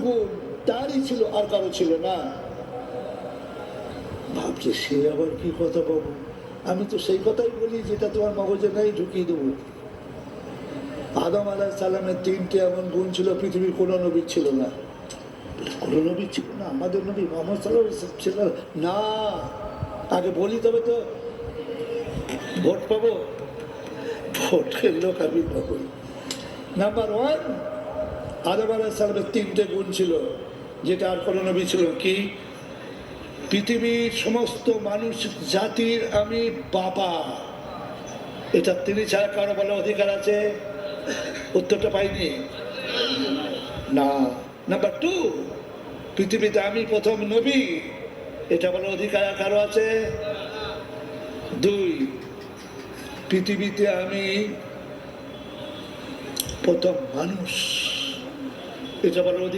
গুণ তারই ছিল, আর কারো ছিল না। ভাবছে সে আবার কি কথা বলবো, আমি তো সেই কথাই বলি যেটা তোমার মগজে নাই, ঢুকিয়ে দেবো। আদম আলাইহিস সালামের 3টে এমন গুণ ছিল পৃথিবীর কোনো নবী ছিল না। কোনো নবী ছিল না, আমাদের নবী মুহাম্মদ সাল্লাল্লাহু আলাইহি ওয়াসাল্লাম ছিল না। আগে বলি তবে তো ভোট পাবো, ভোটের লোক আমি পাবো। নাম্বার 1, আদম আলাইহিস সালামের 3টে গুণ ছিল যেটা আর কোনো নবী ছিল। কি? পৃথিবীর সমস্ত মানুষ জাতির আমি বাবা। এটা তিনি ছাড়া কারো বলার অধিকার আছে? উত্তরটা পাইনি না। নাম্বার 2, পৃথিবীতে আমি প্রথম নবী, এটা বলার অধিকার কারো আছে? 2, পৃথিবীতে আমি প্রথম মানুষ, এটা বলার অধিকার